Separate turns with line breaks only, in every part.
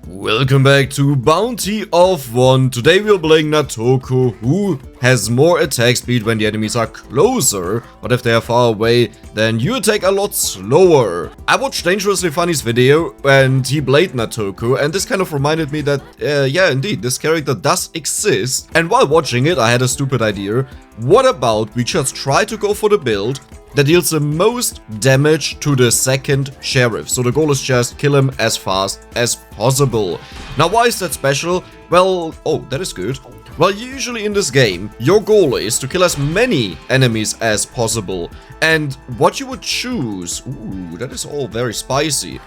Welcome back to Bounty of 1. Today we are playing Natoko, who has more attack speed when the enemies are closer, but if they are far away, then you attack a lot slower. I watched DangerouslyFunny's video and he played Natoko, and this kind of reminded me that, yeah, indeed, this character does exist. And while watching it, I had a stupid idea. What about we just try to go for the build that deals the most damage to the second sheriff? So the goal is just kill him as fast as possible. Now, why is that special? Well, oh, that is good. Well, usually in this game, your goal is to kill as many enemies as possible. And what you would choose, ooh, that is all very spicy.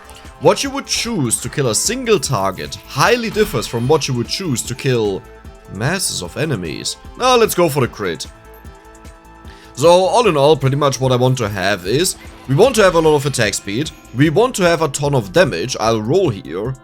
What you would choose to kill a single target highly differs from what you would choose to kill masses of enemies. Now, let's go for the crit. So, all in all, pretty much what I want to have is, we want to have a lot of attack speed, we want to have a ton of damage. I'll roll here.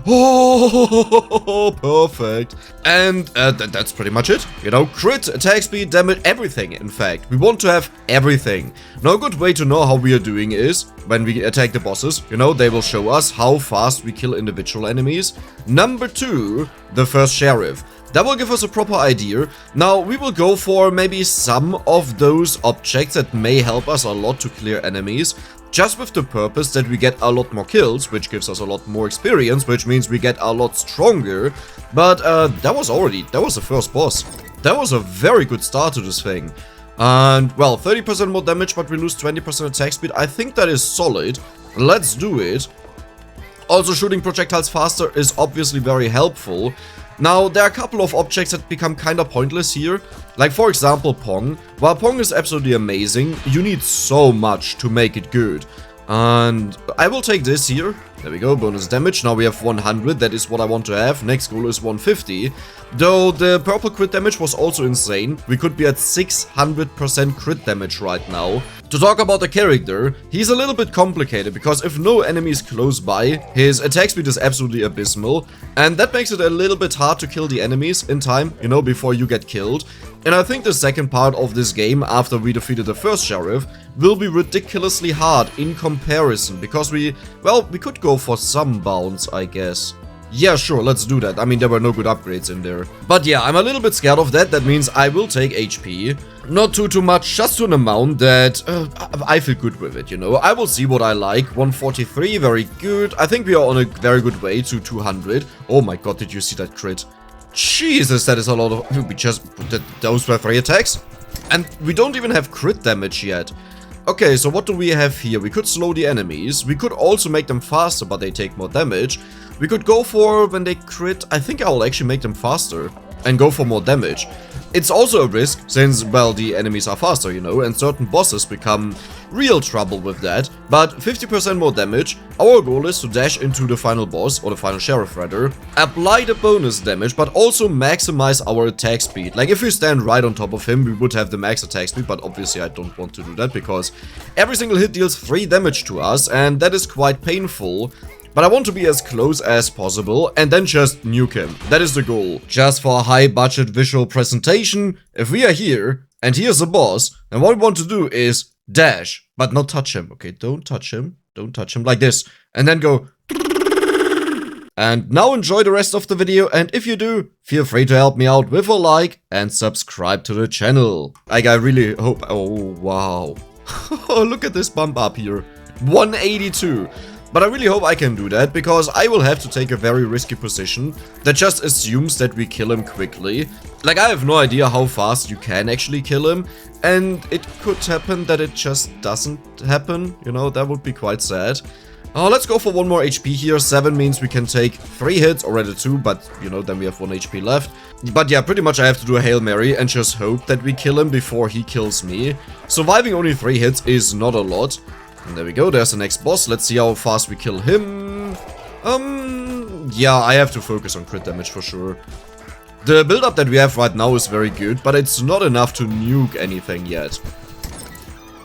Oh, perfect. And that's pretty much it. You know, crit, attack speed, damage, everything, in fact. We want to have everything. Now, a good way to know how we are doing is, when we attack the bosses, you know, they will show us how fast we kill individual enemies. Number 2, the first sheriff. That will give us a proper idea. Now, we will go for maybe some of those objects that may help us a lot to clear enemies, just with the purpose that we get a lot more kills, which gives us a lot more experience, which means we get a lot stronger. But that was the first boss. That was a very good start to this thing. And, well, 30% more damage, but we lose 20% attack speed. I think that is solid. Let's do it. Also, shooting projectiles faster is obviously very helpful. Now, there are a couple of objects that become kinda pointless here. Like, for example, Pong. While Pong is absolutely amazing, you need so much to make it good. And I will take this here. There we go, bonus damage. Now we have 100, that is what I want to have. Next goal is 150. Though the purple crit damage was also insane. We could be at 600% crit damage right now. To talk about the character, he's a little bit complicated because if no enemy is close by, his attack speed is absolutely abysmal. And that makes it a little bit hard to kill the enemies in time, you know, before you get killed. And I think the second part of this game, after we defeated the first sheriff, will be ridiculously hard in comparison. Because we could go for some bounce, I guess. Yeah, sure, let's do that. I mean, there were no good upgrades in there. But yeah, I'm a little bit scared of that. That means I will take HP. Not too much, just to an amount that I feel good with it, you know. I will see what I like. 143, very good. I think we are on a very good way to 200. Oh my god, did you see that crit? Jesus, that is a lot of... We just... Those were 3 attacks. And we don't even have crit damage yet. Okay, so what do we have here? We could slow the enemies. We could also make them faster, but they take more damage. We could go for, when they crit, I think I will actually make them faster and go for more damage. It's also a risk, since, well, the enemies are faster, you know, and certain bosses become real trouble with that. But 50% more damage. Our goal is to dash into the final boss, or the final sheriff rather, apply the bonus damage, but also maximize our attack speed. Like, if we stand right on top of him, we would have the max attack speed, but obviously I don't want to do that, because every single hit deals 3 damage to us, and that is quite painful. But I want to be as close as possible and then just nuke him. That is the goal. Just for a high budget visual presentation, if we are here and here's the boss, then what we want to do is dash, but not touch him. Okay, don't touch him. Don't touch him like this. And then go. And now enjoy the rest of the video, and if you do, feel free to help me out with a like and subscribe to the channel. Like, I really hope... Oh, wow. Look at this bump up here. 182. But I really hope I can do that, because I will have to take a very risky position that just assumes that we kill him quickly. Like, I have no idea how fast you can actually kill him, and it could happen that it just doesn't happen, you know, that would be quite sad. Let's go for 1 more HP here. 7 means we can take 3 hits, or rather 2, but, you know, then we have 1 HP left. But yeah, pretty much I have to do a Hail Mary and just hope that we kill him before he kills me. Surviving only 3 hits is not a lot. And there we go, there's the next boss. Let's see how fast we kill him. Yeah, I have to focus on crit damage for sure. The build-up that we have right now is very good, but it's not enough to nuke anything yet.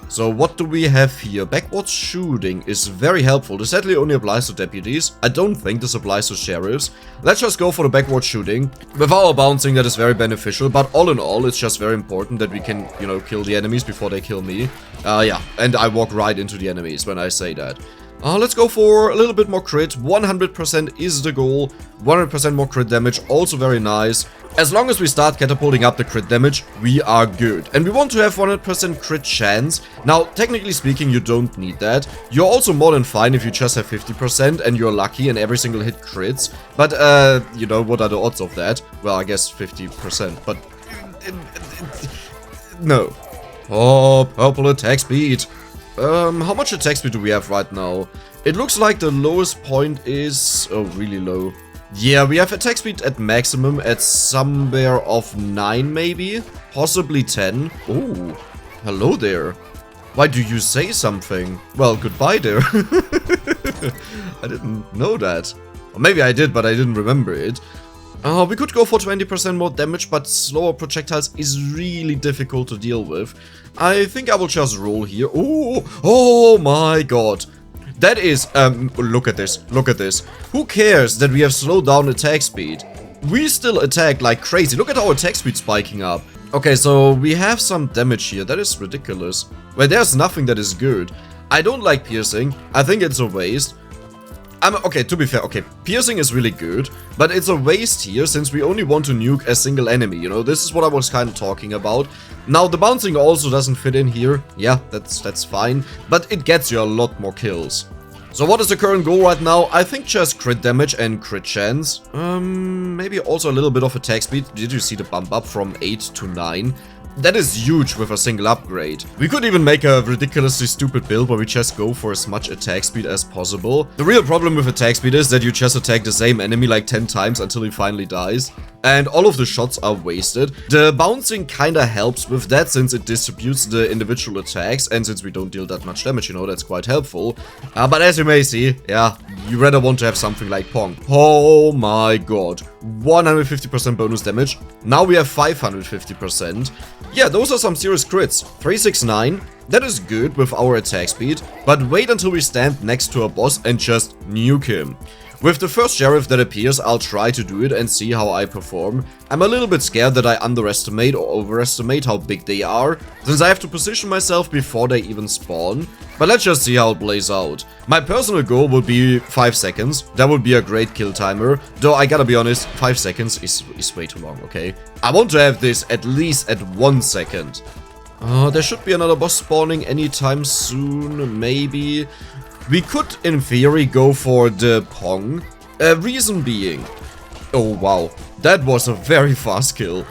So what do we have here? Backwards shooting is very helpful. This sadly only applies to deputies. I don't think this applies to sheriffs. Let's just go for the backward shooting. With our bouncing, that is very beneficial, but all in all, it's just very important that we can, you know, kill the enemies before they kill me. Yeah, and I walk right into the enemies when I say that. Let's go for a little bit more crit. 100% is the goal. 100% more crit damage, also very nice. As long as we start catapulting up the crit damage, we are good. And we want to have 100% crit chance. Now, technically speaking, you don't need that. You're also more than fine if you just have 50% and you're lucky and every single hit crits. But, you know, what are the odds of that? Well, I guess 50%, but... no. Oh, purple attack speed. How much attack speed do we have right now? It looks like the lowest point is... oh, really low. Yeah, we have attack speed at maximum at somewhere of 9 maybe? Possibly 10. Oh, hello there. Why do you say something? Well, goodbye there. I didn't know that. Or maybe I did, but I didn't remember it. We could go for 20% more damage, but slower projectiles is really difficult to deal with. I think I will just roll here. Oh my god. That is, look at this, look at this. Who cares that we have slowed down attack speed? We still attack like crazy. Look at our attack speed spiking up. Okay, so we have some damage here. That is ridiculous. Well, there's nothing that is good. I don't like piercing. I think it's a waste. Okay, to be fair, okay, piercing is really good, but it's a waste here since we only want to nuke a single enemy, you know, this is what I was kind of talking about. Now, the bouncing also doesn't fit in here, yeah, that's fine, but it gets you a lot more kills. So what is the current goal right now? I think just crit damage and crit chance. Maybe also a little bit of attack speed. Did you see the bump up from 8 to 9? That is huge with a single upgrade. We could even make a ridiculously stupid build where we just go for as much attack speed as possible. The real problem with attack speed is that you just attack the same enemy like 10 times until he finally dies. And all of the shots are wasted. The bouncing kinda helps with that since it distributes the individual attacks. And since we don't deal that much damage, you know, that's quite helpful. But as you may see, yeah, you rather want to have something like Pong. Oh my god. 150% bonus damage. Now we have 550%. Yeah, those are some serious crits. 369, that is good with our attack speed, but wait until we stand next to a boss and just nuke him. With the first sheriff that appears, I'll try to do it and see how I perform. I'm a little bit scared that I underestimate or overestimate how big they are, since I have to position myself before they even spawn. But let's just see how it plays out. My personal goal would be 5 seconds. That would be a great kill timer. Though I gotta be honest, 5 seconds is way too long, okay? I want to have this at least at 1 second. There should be another boss spawning anytime soon, maybe. We could, in theory, go for the Pong. Reason being... oh, wow. That was a very fast kill.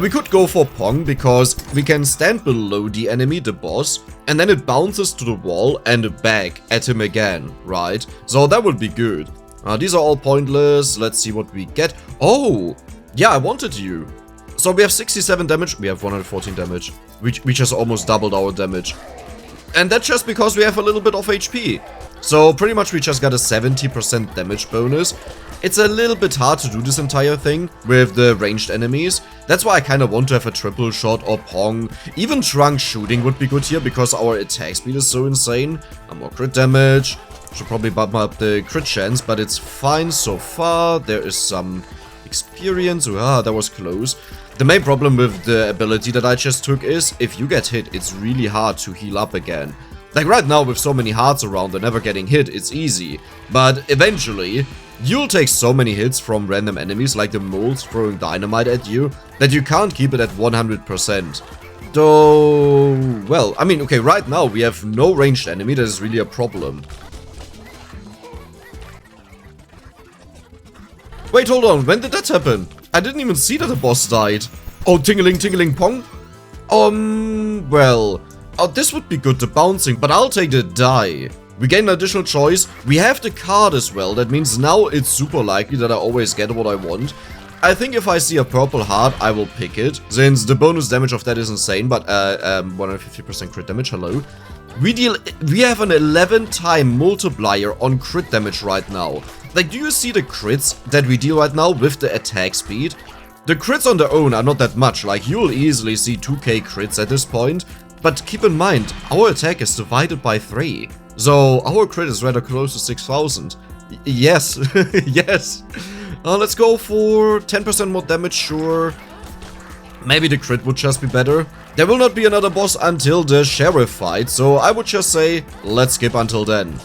We could go for Pong because we can stand below the enemy, the boss, and then it bounces to the wall and back at him again, right? So that would be good. These are all pointless. Let's see what we get. Oh! Yeah, I wanted you. So we have 67 damage. We have 114 damage. We just almost doubled our damage. And that's just because we have a little bit of HP. So pretty much we just got a 70% damage bonus. It's a little bit hard to do this entire thing with the ranged enemies. That's why I kind of want to have a triple shot or Pong. Even trunk shooting would be good here because our attack speed is so insane. More crit damage. Should probably bump up the crit chance, but it's fine so far. There is some experience. That was close. The main problem with the ability that I just took is, if you get hit, it's really hard to heal up again. Like right now, with so many hearts around and never getting hit, it's easy. But eventually, you'll take so many hits from random enemies, like the moles throwing dynamite at you, that you can't keep it at 100%. Though, well, I mean, okay, right now we have no ranged enemy, that is really a problem. Wait, hold on, when did that happen? I didn't even see that the boss died. Oh, tingling, tingling, pong? Well... oh, this would be good, the bouncing, but I'll take the die. We gain an additional choice. We have the card as well. That means now it's super likely that I always get what I want. I think if I see a purple heart, I will pick it, since the bonus damage of that is insane, but 150% crit damage, hello. We have an 11-time multiplier on crit damage right now. Like, do you see the crits that we deal right now with the attack speed? The crits on their own are not that much, like you'll easily see 2k crits at this point, but keep in mind, our attack is divided by 3. So our crit is rather close to 6,000. Yes, yes. Let's go for 10% more damage, sure. Maybe the crit would just be better. There will not be another boss until the sheriff fight, so I would just say, let's skip until then.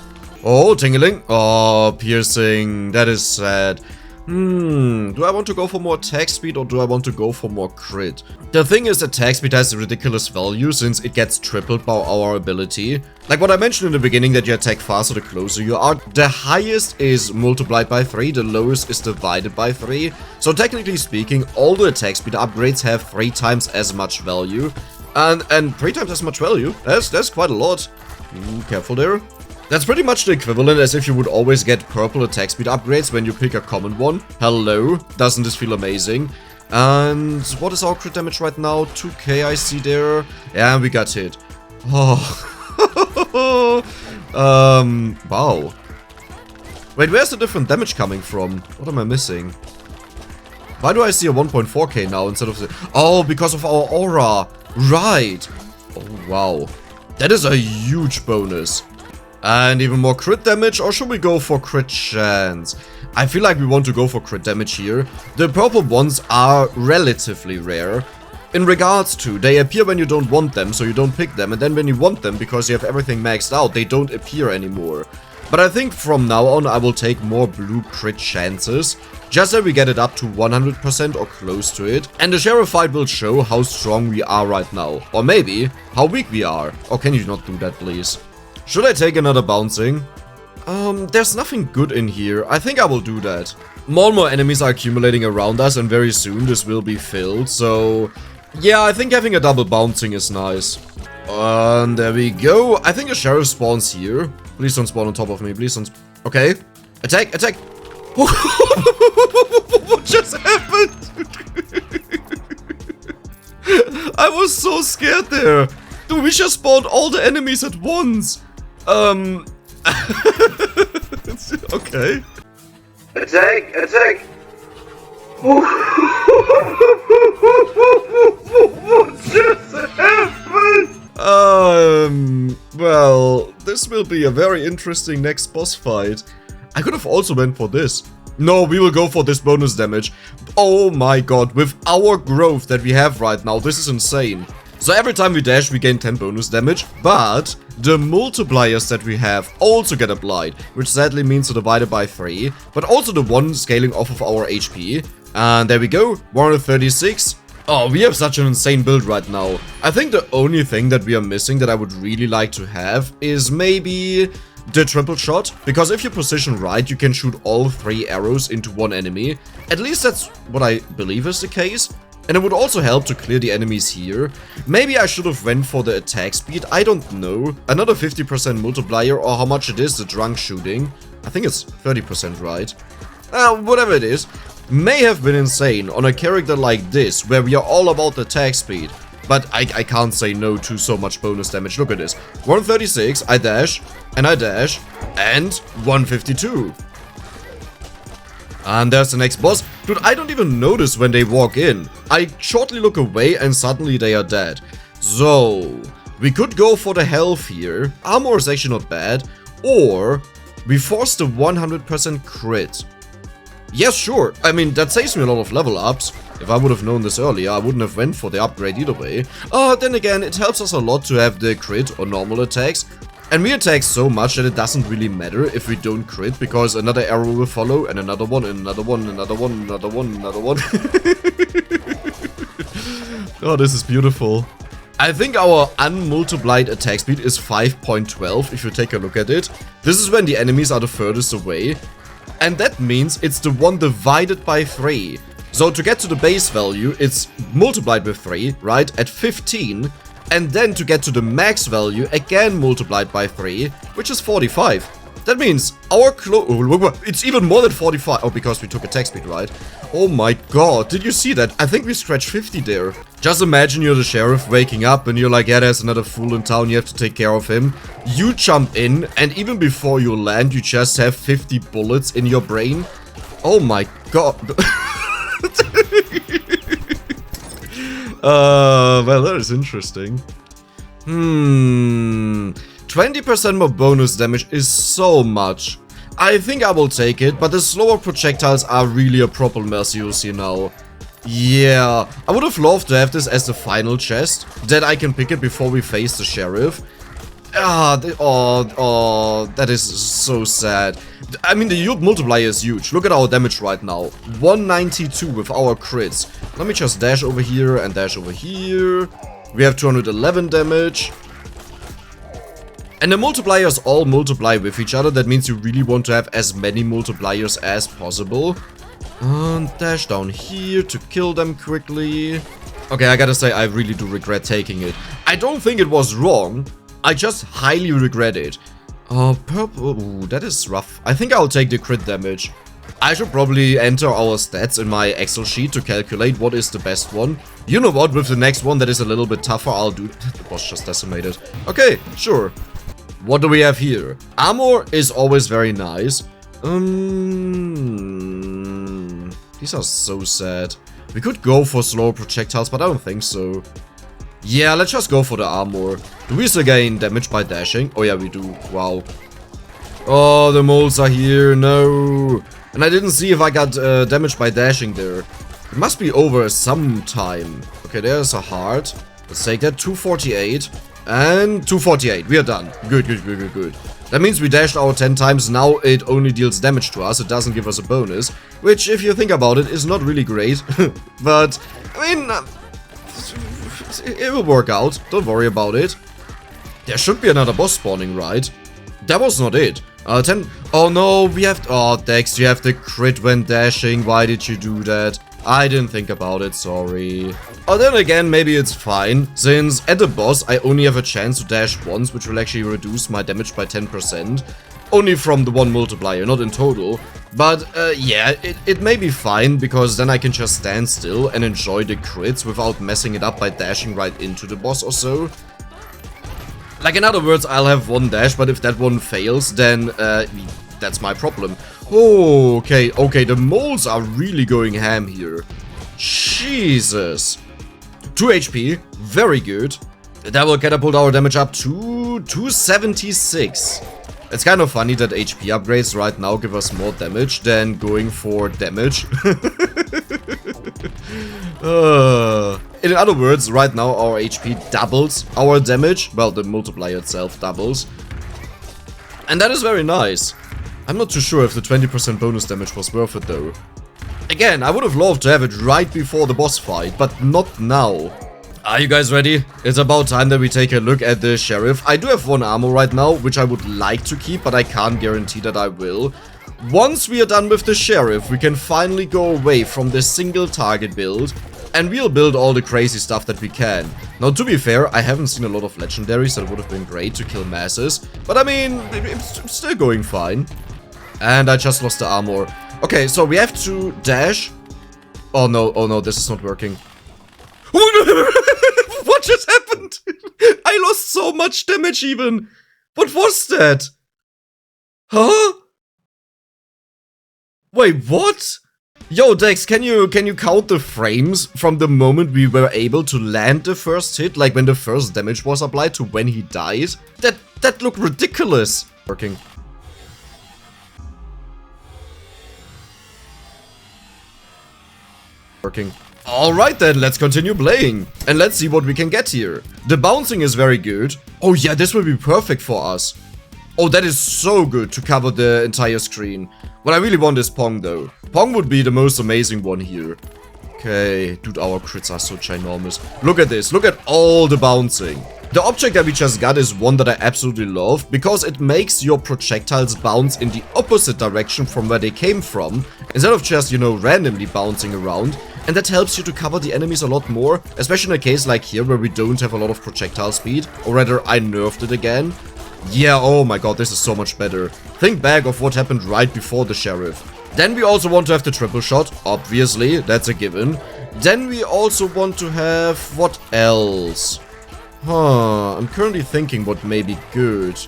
Oh, tingling. Oh, piercing. That is sad. Do I want to go for more attack speed or do I want to go for more crit? The thing is, attack speed has a ridiculous value since it gets tripled by our ability. Like what I mentioned in the beginning, that you attack faster the closer you are. The highest is multiplied by 3, the lowest is divided by 3. So technically speaking, all the attack speed upgrades have 3 times as much value. And 3 times as much value. That's quite a lot. Careful there. That's pretty much the equivalent as if you would always get purple attack speed upgrades when you pick a common one. Hello, doesn't this feel amazing? And what is our crit damage right now? 2k I see there. Yeah, we got hit. Oh. Wow. Wait, where's the different damage coming from? What am I missing? Why do I see a 1.4k now instead of the... Oh, because of our aura. Right. Oh, wow. That is a huge bonus. And even more crit damage, or should we go for crit chance? I feel like we want to go for crit damage here. The purple ones are relatively rare. In regards to, they appear when you don't want them, so you don't pick them. And then when you want them, because you have everything maxed out, they don't appear anymore. But I think from now on, I will take more blue crit chances. Just so we get it up to 100% or close to it. And the sheriff fight will show how strong we are right now. Or maybe, how weak we are. Or can you not do that, please? Should I take another bouncing? There's nothing good in here. I think I will do that. More and more enemies are accumulating around us and very soon this will be filled. So, yeah, I think having a double bouncing is nice. And there we go. I think a sheriff spawns here. Please don't spawn on top of me. Please don't... Okay. Attack, attack. What just happened? I was so scared there. Dude, we just spawned all the enemies at once. Okay.
Attack! Attack! What just happened?
Well, this will be a very interesting next boss fight. I could have also went for this. No, we will go for this bonus damage. Oh my god, with our growth that we have right now, this is insane. So every time we dash, we gain 10 bonus damage, but the multipliers that we have also get applied, which sadly means to divide it by 3, but also the one scaling off of our HP. And there we go, 136. Oh, we have such an insane build right now. I think the only thing that we are missing that I would really like to have is maybe the triple shot, because if you position right, you can shoot all 3 arrows into one enemy. At least that's what I believe is the case. And it would also help to clear the enemies here. Maybe I should have went for the attack speed, I don't know. Another 50% multiplier, or how much it is, the drunk shooting. I think it's 30%, right? Whatever it is. May have been insane on a character like this, where we are all about the attack speed. But I can't say no to so much bonus damage. Look at this. 136, I dash, and 152. And there's the next boss. Dude, I don't even notice when they walk in. I shortly look away and suddenly they are dead. So, we could go for the health here. Armor is actually not bad. Or, we force the 100% crit. Yes, sure. I mean, that saves me a lot of level ups. If I would have known this earlier, I wouldn't have went for the upgrade either way. Then again, it helps us a lot to have the crit or normal attacks. And we attack so much that it doesn't really matter if we don't crit, because another arrow will follow, and another one, and another one, and another one, and another one, and another one. Oh, this is beautiful. I think our unmultiplied attack speed is 5.12, if you take a look at it. This is when the enemies are the furthest away. And that means it's the one divided by 3. So to get to the base value, it's multiplied with 3, right, at 15. And then to get to the max value, again multiplied by 3, which is 45. That means our it's even more than 45. Oh, because we took attack speed, right? Oh my god, did you see that? I think we scratched 50 there. Just imagine you're the sheriff waking up and you're like, yeah, there's another fool in town, you have to take care of him. You jump in, and even before you land, you just have 50 bullets in your brain. Oh my god. Well, that is interesting. 20% more bonus damage is so much. I think I will take it, but the slower projectiles are really a problem, as you'll see now. Yeah, I would have loved to have this as the final chest, that I can pick it before we face the sheriff. That is so sad. I mean, the yield multiplier is huge. Look at our damage right now. 192 with our crits. Let me just dash over here and dash over here. We have 211 damage. And the multipliers all multiply with each other. That means you really want to have as many multipliers as possible. And dash down here to kill them quickly. Okay, I gotta say, I really do regret taking it. I don't think it was wrong. I just highly regret it. Purple. Ooh, that is rough. I think I'll take the crit damage. I should probably enter our stats in my Excel sheet to calculate what is the best one. You know what, with the next one that is a little bit tougher, I'll do... The boss just decimated. Okay, sure. What do we have here? Armor is always very nice. These are so sad. We could go for slower projectiles, but I don't think so. Yeah, let's just go for the armor. Do we still gain damage by dashing? Oh yeah, we do. Wow. Oh, the moles are here. No. And I didn't see if I got damage by dashing there. It must be over sometime. Okay, there's a heart. Let's take that. 248. And 248. We are done. Good, good, good, good, good. That means we dashed our 10 times. Now it only deals damage to us. It doesn't give us a bonus. Which, if you think about it, is not really great. But, I mean... it will work out. Don't worry about it. There should be another boss spawning, right? That was not it. 10... Oh no, we have... Oh, Dex, you have the crit when dashing. Why did you do that? I didn't think about it, sorry. Oh, then again, maybe it's fine. Since at the boss, I only have a chance to dash once, which will actually reduce my damage by 10%. Only from the one multiplier, not in total. But, yeah, it may be fine, because then I can just stand still and enjoy the crits without messing it up by dashing right into the boss or so. Like, in other words, I'll have one dash, but if that one fails, then, that's my problem. Oh, okay, the moles are really going ham here. Jesus. 2 HP, very good. That will catapult our damage up to 276. It's kind of funny that HP upgrades right now give us more damage than going for damage. In other words, right now our HP doubles our damage. Well, the multiplier itself doubles. And that is very nice. I'm not too sure if the 20% bonus damage was worth it though. Again, I would have loved to have it right before the boss fight, but not now. Are you guys ready? It's about time that we take a look at the sheriff. I do have one armor right now, which I would like to keep, but I can't guarantee that I will. Once we are done with the sheriff, we can finally go away from this single target build, and we'll build all the crazy stuff that we can. Now, to be fair, I haven't seen a lot of legendaries that would have been great to kill masses, but I mean, it's still going fine. And I just lost the armor. Okay, so we have to dash. Oh no, this is not working. What just happened? I lost so much damage even. What was that? Huh? Wait, what? Yo, Dex, can you count the frames from the moment we were able to land the first hit, like when the first damage was applied, to when he died? That looked ridiculous. Working. Alright then, let's continue playing. And let's see what we can get here. The bouncing is very good. Oh yeah, this will be perfect for us. Oh, that is so good to cover the entire screen. What I really want is Pong though. Pong would be the most amazing one here. Okay, dude, our crits are so ginormous. Look at this, look at all the bouncing. The object that we just got is one that I absolutely love, because it makes your projectiles bounce in the opposite direction from where they came from, instead of just, you know, randomly bouncing around. And that helps you to cover the enemies a lot more, especially in a case like here where we don't have a lot of projectile speed, or rather I nerfed it again. Yeah, oh my god, this is so much better. Think back of what happened right before the sheriff. Then we also want to have the triple shot, obviously, that's a given. Then we also want to have... what else? I'm currently thinking what may be good.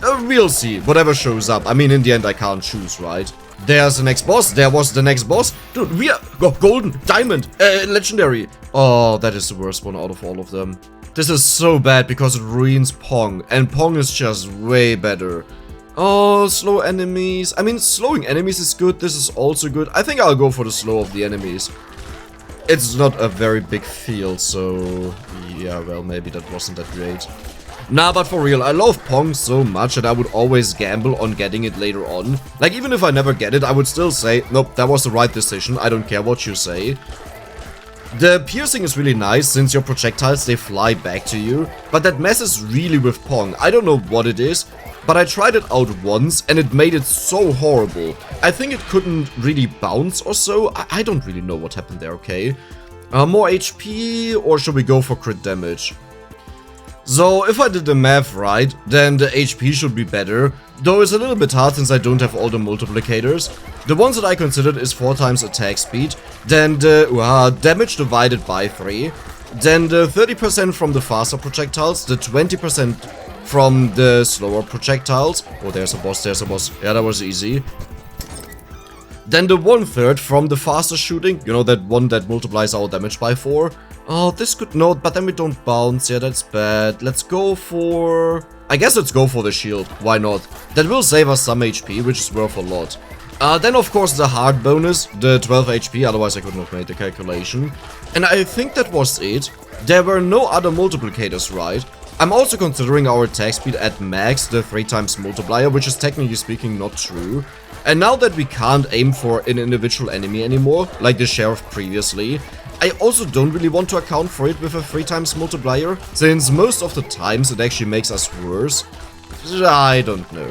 We'll see, whatever shows up. I mean, in the end I can't choose, right? There's the next boss, there was the next boss. Dude, we are... golden, diamond, legendary. Oh, that is the worst one out of all of them. This is so bad because it ruins Pong, and Pong is just way better. Oh, slow enemies. I mean, slowing enemies is good, this is also good. I think I'll go for the slow of the enemies. It's not a very big field, so... yeah, well, maybe that wasn't that great. Nah, but for real, I love Pong so much that I would always gamble on getting it later on. Like, even if I never get it, I would still say, nope, that was the right decision, I don't care what you say. The piercing is really nice, since your projectiles, they fly back to you, but that messes really with Pong. I don't know what it is, but I tried it out once, and it made it so horrible. I think it couldn't really bounce or so, I don't really know what happened there, okay? More HP, or should we go for crit damage? So, if I did the math right, then the HP should be better, though it's a little bit hard since I don't have all the multiplicators. The ones that I considered is 4 times attack speed, then the damage divided by 3, then the 30% from the faster projectiles, the 20% from the slower projectiles. Oh, there's a boss, yeah, that was easy. Then the 1/3 from the faster shooting, you know, that one that multiplies our damage by 4. Oh, this could no, but then we don't bounce. Yeah, that's bad. Let's go for... I guess let's go for the shield. Why not? That will save us some HP, which is worth a lot. Then, of course, the hard bonus, the 12 HP, otherwise I couldn't have made the calculation. And I think that was it. There were no other multiplicators, right? I'm also considering our attack speed at max, the 3 times multiplier, which is technically speaking not true. And now that we can't aim for an individual enemy anymore, like the sheriff previously, I also don't really want to account for it with a 3 times multiplier, since most of the times it actually makes us worse. I don't know.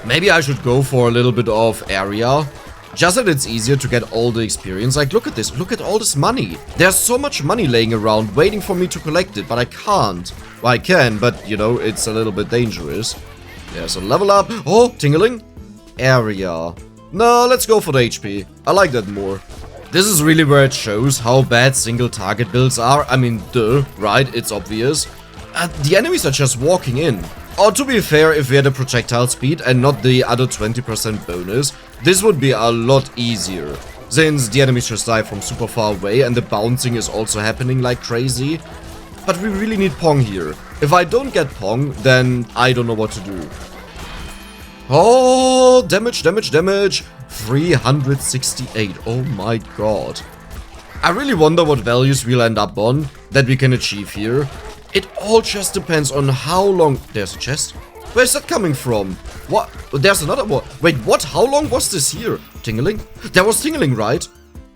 Maybe I should go for a little bit of area, just that it's easier to get all the experience. Like, look at this, look at all this money. There's so much money laying around waiting for me to collect it, but I can't. Well, I can, but, you know, it's a little bit dangerous. Yeah, so level up. Oh, tingling. Area. No, let's go for the HP. I like that more. This is really where it shows how bad single target builds are. I mean, duh, right? It's obvious. The enemies are just walking in. Or to be fair, if we had a projectile speed and not the other 20% bonus, this would be a lot easier. Since the enemies just die from super far away and the bouncing is also happening like crazy. But we really need Pong here. If I don't get Pong, then I don't know what to do. Oh, damage, damage, damage. 368. Oh my god. I really wonder what values we'll end up on that we can achieve here. It all just depends on how long... There's a chest. Where's that coming from? What? There's another one. Wait, what? How long was this here? Tingling? There was tingling, right?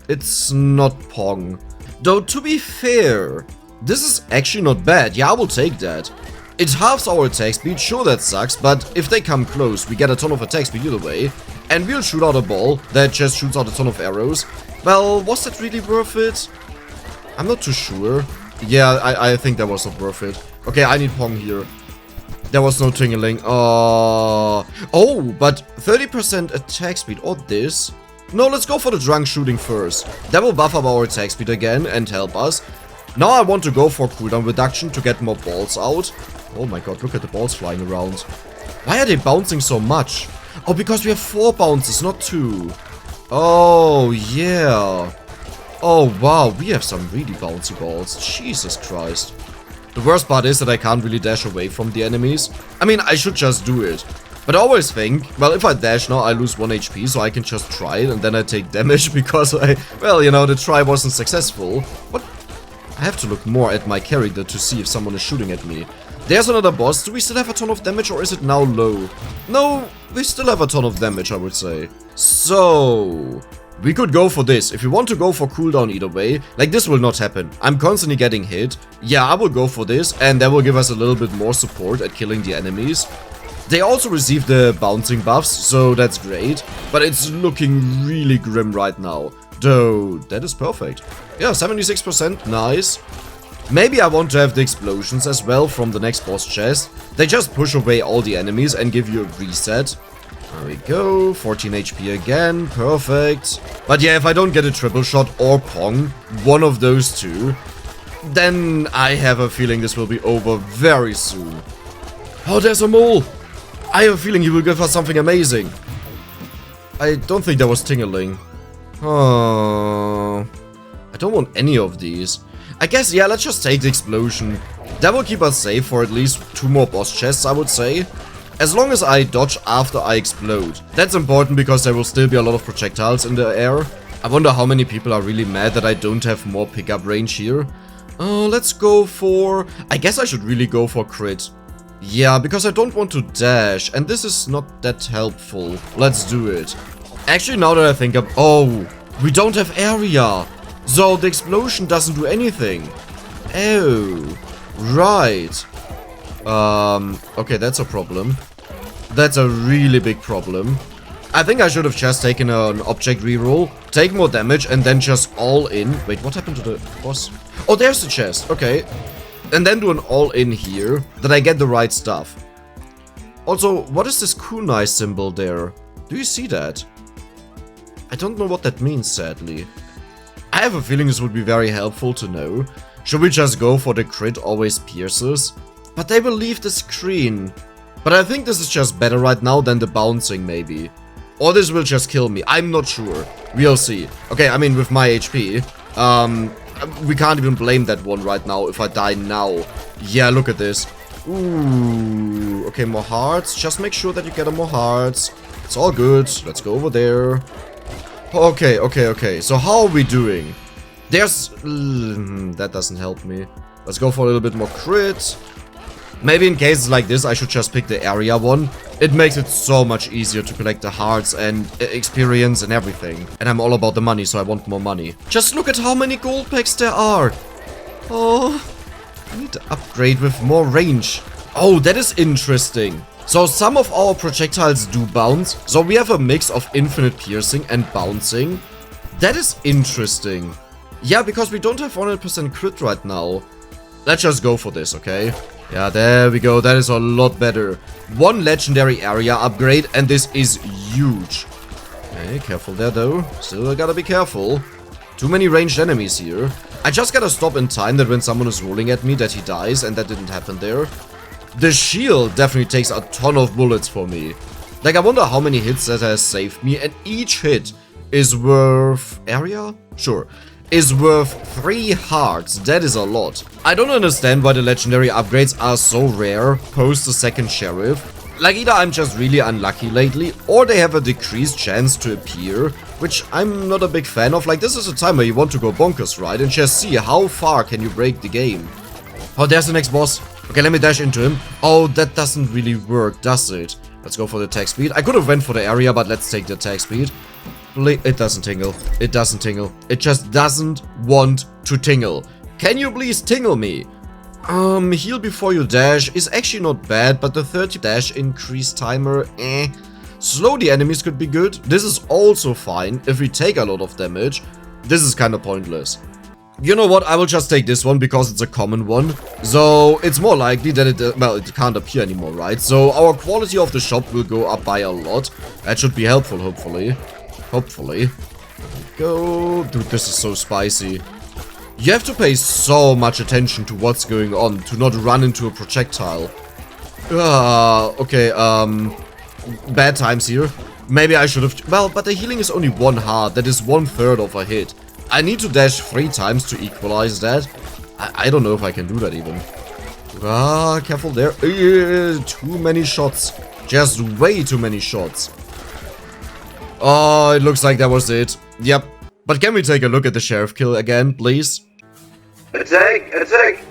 It's not Pong. Though, to be fair, this is actually not bad. Yeah, I will take that. It halves our attack speed, sure that sucks, but if they come close, we get a ton of attack speed either way. And we'll shoot out a ball that just shoots out a ton of arrows. Well, was that really worth it? I'm not too sure. Yeah, I think that was not worth it. Okay, I need Pong here. There was no tingling. Oh, but 30% attack speed or this? No, let's go for the drunk shooting first. That will buff up our attack speed again and help us. Now I want to go for cooldown reduction to get more balls out. Oh my god, look at the balls flying around. Why are they bouncing so much? Oh, because we have 4 bounces, not 2. Oh, yeah. Oh, wow, we have some really bouncy balls. Jesus Christ. The worst part is that I can't really dash away from the enemies. I mean, I should just do it. But I always think, well, if I dash now, I lose 1 HP, so I can just try it, and then I take damage because well, you know, the try wasn't successful. What? I have to look more at my character to see if someone is shooting at me. There's another boss. Do we still have a ton of damage, or is it now low? No, we still have a ton of damage, I would say. So... we could go for this. If you want to go for cooldown either way, like this will not happen. I'm constantly getting hit. Yeah, I will go for this, and that will give us a little bit more support at killing the enemies. They also receive the bouncing buffs, so that's great. But it's looking really grim right now. Though, that is perfect. Yeah, 76%, nice. Maybe I want to have the explosions as well from the next boss chest. They just push away all the enemies and give you a reset. There we go, 14 HP again, perfect. But yeah, if I don't get a triple shot or Pong, one of those two, then I have a feeling this will be over very soon. Oh, there's a mole! I have a feeling he will give us something amazing. I don't think that was tingling. Oh, I don't want any of these. I guess, yeah, let's just take the explosion. That will keep us safe for at least 2 more boss chests, I would say. As long as I dodge after I explode. That's important because there will still be a lot of projectiles in the air. I wonder how many people are really mad that I don't have more pickup range here. Let's go for... I guess I should really go for crit. Yeah, because I don't want to dash, and this is not that helpful. Let's do it. Actually, now that I think of... Oh, we don't have area. So the explosion doesn't do anything. Oh, right. Okay, that's a problem. That's a really big problem. I think I should have just taken an object reroll, take more damage, and then just all in. Wait, what happened to the boss? Oh, there's the chest. Okay. And then do an all-in here, that I get the right stuff. Also, what is this kunai symbol there? Do you see that? I don't know what that means, sadly. I have a feeling this would be very helpful to know. Should we just go for the crit always pierces? But they will leave the screen. But I think this is just better right now than the bouncing, maybe. Or this will just kill me. I'm not sure. We'll see. Okay, I mean, with my HP, we can't even blame that one right now if I die now. Yeah, look at this. Ooh. Okay, more hearts. Just make sure that you get more hearts. It's all good. Let's go over there. Okay. So how are we doing? There's... that doesn't help me. Let's go for a little bit more crit. Maybe in cases like this, I should just pick the area one. It makes it so much easier to collect the hearts and experience and everything. And I'm all about the money, so I want more money. Just look at how many gold packs there are. Oh, I need to upgrade with more range. Oh, that is interesting. So some of our projectiles do bounce. So we have a mix of infinite piercing and bouncing. That is interesting. Yeah, because we don't have 100% crit right now. Let's just go for this, okay? Yeah, there we go. That is a lot better. One legendary area upgrade, and this is huge. Okay, careful there, though. Still gotta be careful. Too many ranged enemies here. I just gotta stop in time that when someone is rolling at me that he dies, and that didn't happen there. The shield definitely takes a ton of bullets for me. Like, I wonder how many hits that has saved me, and each hit is worth... Area? Sure. Is worth 3 hearts. That is a lot. I don't understand why the legendary upgrades are so rare post the second sheriff. Like, either I'm just really unlucky lately, or they have a decreased chance to appear, which I'm not a big fan of. Like, this is a time where you want to go bonkers, right? And just see how far can you break the game. Oh, there's the next boss. Okay, let me dash into him. Oh, that doesn't really work, does it? Let's go for the attack speed. I could have went for the area, but let's take the attack speed. It doesn't tingle. It doesn't tingle. It just doesn't want to tingle. Can you please tingle me? Heal before you dash is actually not bad, but the 30 dash increase timer, Slow the enemies could be good. This is also fine if we take a lot of damage. This is kind of pointless. You know what? I will just take this one because it's a common one. So it's more likely that it, well, it can't appear anymore, right? So our quality of the shop will go up by a lot. That should be helpful, hopefully. Hopefully. Go. Dude, this is so spicy. You have to pay so much attention to what's going on to not run into a projectile. Okay, bad times here. Maybe I should have... Well, but the healing is only 1 heart. That is 1/3 of a hit. I need to dash 3 times to equalize that. I don't know if I can do that even. Careful there. Too many shots. Just way too many shots. Oh, it looks like that was it. Yep. But can we take a look at the sheriff kill again, please?
Attack! Attack!